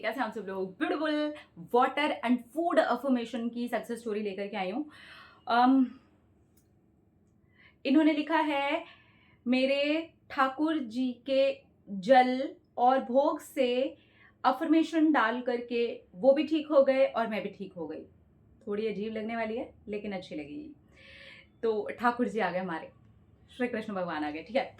कैसे हैं आप सब लोग। Beautiful water and food affirmation की सक्सेस स्टोरी लेकर के आई हूँ। अम, इन्होंने लिखा है, मेरे ठाकुर जी के जल और भोग से अफर्मेशन डाल करके वो भी ठीक हो गए और मैं भी ठीक हो गई। थोड़ी अजीब लगने वाली है लेकिन अच्छी लगेगी। तो ठाकुर जी आ गए हमारे, श्री कृष्ण भगवान आ गए, ठीक है।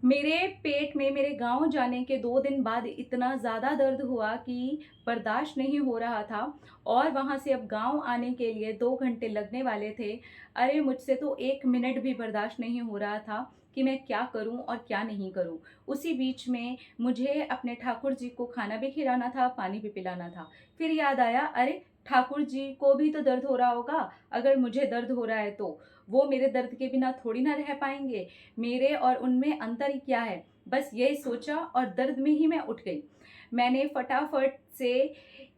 मेरे पेट में मेरे गांव जाने के 2 दिन बाद इतना ज़्यादा दर्द हुआ कि बर्दाश्त नहीं हो रहा था, और वहां से अब गांव आने के लिए 2 घंटे लगने वाले थे। अरे मुझसे तो 1 मिनट भी बर्दाश्त नहीं हो रहा था कि मैं क्या करूं और क्या नहीं करूं। उसी बीच में मुझे अपने ठाकुर जी को खाना भी खिलाना था, पानी भी पिलाना था। फिर याद आया, अरे ठाकुर जी को भी तो दर्द हो रहा होगा। अगर मुझे दर्द हो रहा है तो वो मेरे दर्द के बिना थोड़ी ना रह पाएंगे। मेरे और उनमें अंतर ही क्या है। बस यही सोचा और दर्द में ही मैं उठ गई। मैंने फटाफट से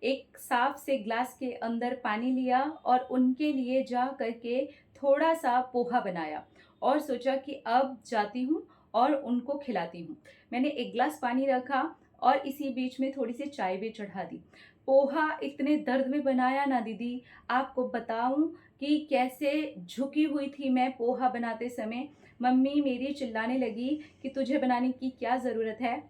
एक साफ से ग्लास के अंदर पानी लिया और उनके लिए जा करके थोड़ा सा पोहा बनाया और सोचा कि अब जाती हूँ और उनको खिलाती हूँ। मैंने एक गिलास पानी रखा और इसी बीच में थोड़ी सी चाय भी चढ़ा दी। पोहा इतने दर्द में बनाया ना दीदी, आपको बताऊं कि कैसे झुकी हुई थी मैं पोहा बनाते समय। मम्मी मेरी चिल्लाने लगी कि तुझे बनाने की क्या ज़रूरत है।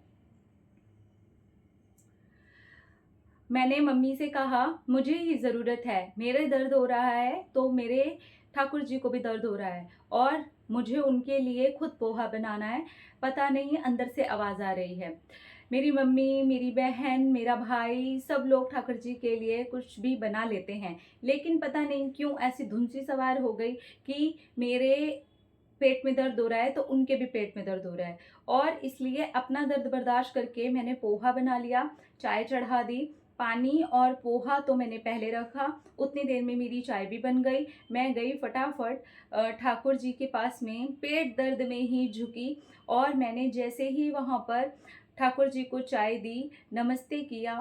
मैंने मम्मी से कहा, मुझे ही ज़रूरत है, मेरे दर्द हो रहा है तो मेरे ठाकुर जी को भी दर्द हो रहा है और मुझे उनके लिए खुद पोहा बनाना है। पता नहीं अंदर से आवाज़ आ रही है। मेरी मम्मी, मेरी बहन, मेरा भाई, सब लोग ठाकुर जी के लिए कुछ भी बना लेते हैं, लेकिन पता नहीं क्यों ऐसी धुन सी सवार हो गई कि मेरे पेट में दर्द हो रहा है तो उनके भी पेट में दर्द हो रहा है, और इसलिए अपना दर्द बर्दाश्त करके मैंने पोहा बना लिया, चाय चढ़ा दी। पानी और पोहा तो मैंने पहले रखा, उतनी देर में मेरी चाय भी बन गई। मैं गई फटाफट ठाकुर जी के पास में, पेट दर्द में ही झुकी, और मैंने जैसे ही वहाँ पर ठाकुर जी को चाय दी, नमस्ते किया।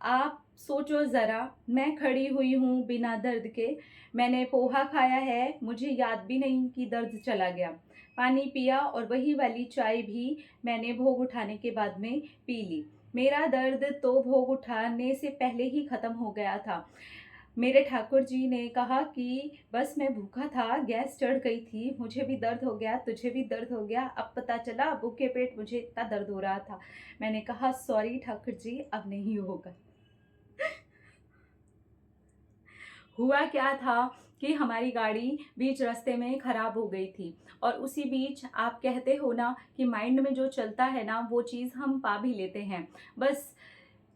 आप सोचो ज़रा, मैं खड़ी हुई हूँ बिना दर्द के, मैंने पोहा खाया है, मुझे याद भी नहीं कि दर्द चला गया। पानी पिया और वही वाली चाय भी मैंने भोग उठाने के बाद में पी ली। मेरा दर्द तो भोग उठाने से पहले ही ख़त्म हो गया था। मेरे ठाकुर जी ने कहा कि बस मैं भूखा था, गैस चढ़ गई थी, मुझे भी दर्द हो गया, तुझे भी दर्द हो गया, अब पता चला भूखे पेट मुझे इतना दर्द हो रहा था। मैंने कहा, सॉरी ठाकुर जी, अब नहीं होगा। हुआ क्या था कि हमारी गाड़ी बीच रास्ते में ख़राब हो गई थी, और उसी बीच आप कहते हो ना कि माइंड में जो चलता है ना वो चीज़ हम पा भी लेते हैं। बस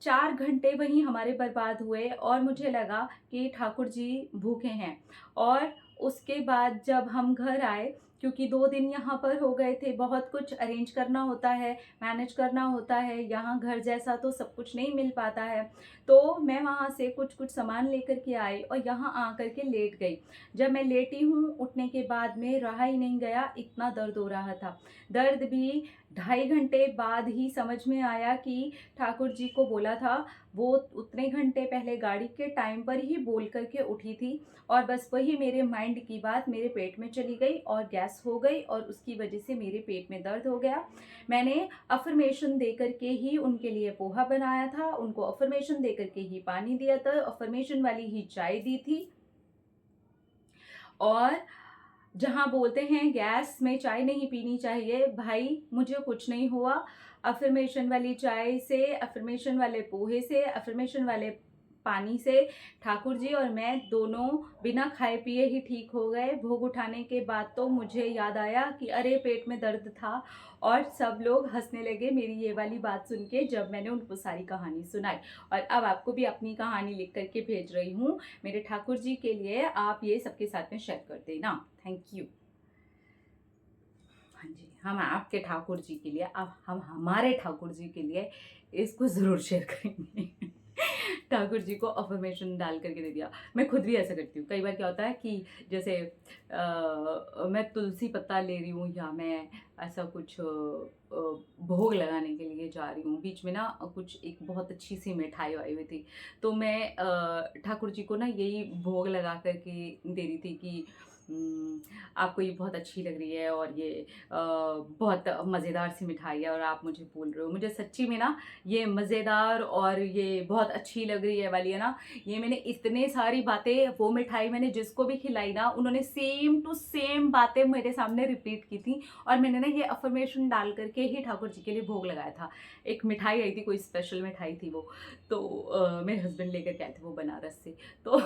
4 घंटे वहीं हमारे बर्बाद हुए और मुझे लगा कि ठाकुर जी भूखे हैं। और उसके बाद जब हम घर आए, क्योंकि 2 दिन यहाँ पर हो गए थे, बहुत कुछ अरेंज करना होता है, मैनेज करना होता है, यहाँ घर जैसा तो सब कुछ नहीं मिल पाता है। तो मैं वहाँ से कुछ कुछ सामान लेकर के आई और यहाँ आकर के लेट गई। जब मैं लेटी हूँ, उठने के बाद में रहा ही नहीं गया, इतना दर्द हो रहा था। दर्द भी 2.5 घंटे बाद ही समझ में आया कि ठाकुर जी को बोला था, वो उतने घंटे पहले गाड़ी के टाइम पर ही बोल करके उठी थी, और बस वही मेरे माइंड की बात मेरे पेट में चली गई और गैस हो गई, और उसकी वजह से मेरे पेट में दर्द हो गया। मैंने अफर्मेशन दे करके ही उनके लिए पोहा बनाया था, उनको अफर्मेशन दे करके ही पानी दिया था, अफर्मेशन वाली ही चाय दी थी। और जहाँ बोलते हैं गैस में चाय नहीं पीनी चाहिए, भाई मुझे कुछ नहीं हुआ। अफर्मेशन वाली चाय से, अफर्मेशन वाले पोहे से, अफर्मेशन वाले पानी से ठाकुर जी और मैं दोनों बिना खाए पिए ही ठीक हो गए। भोग उठाने के बाद तो मुझे याद आया कि अरे पेट में दर्द था, और सब लोग हंसने लगे मेरी ये वाली बात सुन के जब मैंने उनको सारी कहानी सुनाई। और अब आपको भी अपनी कहानी लिख करके भेज रही हूँ मेरे ठाकुर जी के लिए, आप ये सबके साथ में शेयर कर देना। Thank you. हाँ जी, हम आपके ठाकुर जी के लिए, अब हम हमारे ठाकुर जी के लिए इसको ज़रूर शेयर करेंगे। ठाकुर जी को अफर्मेशन डाल करके दे दिया। मैं खुद भी ऐसा करती हूँ। कई बार क्या होता है कि जैसे मैं तुलसी पत्ता ले रही हूँ, या मैं ऐसा कुछ भोग लगाने के लिए जा रही हूँ, बीच में ना कुछ एक बहुत अच्छी सी मिठाई आई हुई थी, तो मैं ठाकुर जी को ना यही भोग लगा करके दे रही थी कि आपको ये बहुत अच्छी लग रही है और ये बहुत मज़ेदार सी मिठाई है और आप मुझे बोल रहे हो। मुझे सच्ची में ना ये मज़ेदार और ये बहुत अच्छी लग रही है वाली है ना, ये मैंने इतने सारी बातें, वो मिठाई मैंने जिसको भी खिलाई ना, उन्होंने सेम टू सेम बातें मेरे सामने रिपीट की थी और मैंने ना ये अफ़र्मेशन डाल करके ही ठाकुर जी के लिए भोग लगाया था। एक मिठाई आई थी, कोई स्पेशल मिठाई थी वो, तो मेरे हस्बैंड लेकर के आए थे वो बनारस से, तो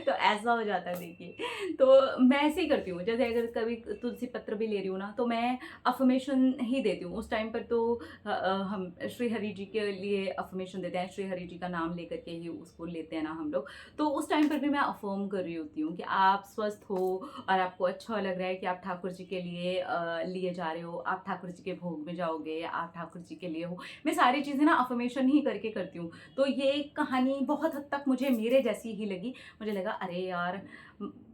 तो ऐसा हो जाता है देखिए। तो मैं ऐसे ही करती हूँ, जैसे अगर कभी तुलसी पत्र भी ले रही हूँ ना, तो मैं अफ़र्मेशन ही देती हूँ। उस टाइम पर तो हम श्री हरि जी के लिए अफ़र्मेशन देते हैं, श्री हरि जी का नाम लेकर के ही उसको लेते हैं ना हम लोग। तो उस टाइम पर भी मैं अफ़र्म कर रही होती हूँ कि आप स्वस्थ हो और आपको अच्छा लग रहा है कि आप ठाकुर जी के लिए लिए जा रहे हो, आप ठाकुर जी के भोग में जाओगे, आप ठाकुर जी के लिए हो। मैं सारी चीज़ें ना अफ़र्मेशन ही करके करती हूँ। तो ये कहानी बहुत हद तक मुझे मेरे जैसी ही लगी। मुझे लगा अरे यार,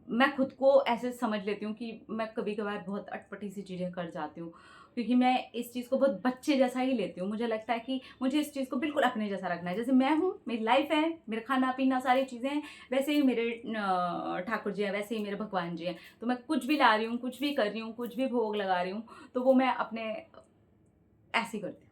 मैं खुद को ऐसे समझ लेती हूँ कि मैं कभी-कभार बहुत अटपटी सी चीज़ें कर जाती हूँ, क्योंकि मैं इस चीज़ को बहुत बच्चे जैसा ही लेती हूँ। मुझे लगता है कि मुझे इस चीज़ को बिल्कुल अपने जैसा रखना है। जैसे मैं हूँ, मेरी लाइफ़ है, मेरा खाना-पीना सारी चीज़ें हैं, वैसे ही मेरे ठाकुर जी हैं, वैसे ही मेरे भगवान जी हैं। तो मैं कुछ भी ला रही हूँ, कुछ भी कर रही हूँ, कुछ भी भोग लगा रही हूँ, तो वो मैं अपने ऐसे ही करती हूँ।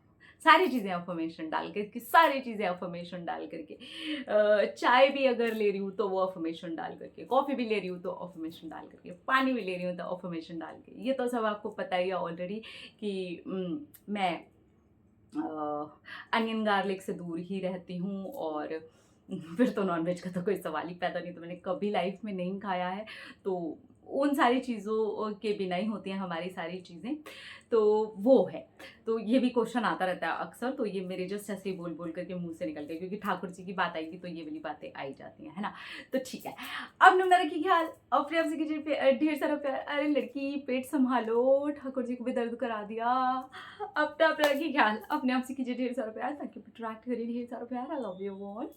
सारी चीज़ें अफ़र्मेशन डाल के, कि सारी चीज़ें अफ़र्मेशन डाल करके। चाय भी अगर ले रही हूँ तो वो अफ़र्मेशन डाल करके, कॉफ़ी भी ले रही हूँ तो अफ़र्मेशन डाल करके, पानी भी ले रही हूँ तो अफ़र्मेशन डाल के। ये तो सब आपको पता ही है ऑलरेडी कि मैं अनियन गार्लिक से दूर ही रहती हूँ और फिर तो नॉन-वेज का तो कोई सवाल ही पैदा नहीं, तो मैंने कभी लाइफ़ में नहीं खाया है। तो उन सारी चीज़ों के बिना ही होती हैं हमारी सारी चीज़ें, तो वो है। तो ये भी क्वेश्चन आता रहता है अक्सर, तो ये मेरे जस्ट ऐसे ही बोल-बोल कर के मुँह से निकल गया, क्योंकि ठाकुर जी की बात आएगी तो ये वाली बातें आ ही जाती हैं, है ना? तो ठीक है। अब नम्रता रखिए ख्याल, अपने आप से कीजिए ढेर सारा प्यार। अरे लड़की, पेट सँभालो, ठाकुर जी को भी दर्द करा दिया। अपना अपना रखिए ख्याल, अपने आप से कीजिए ढेर सारा प्यार, ताकि अट्रैक्ट करिए ढेर सारा प्यार। I love you all.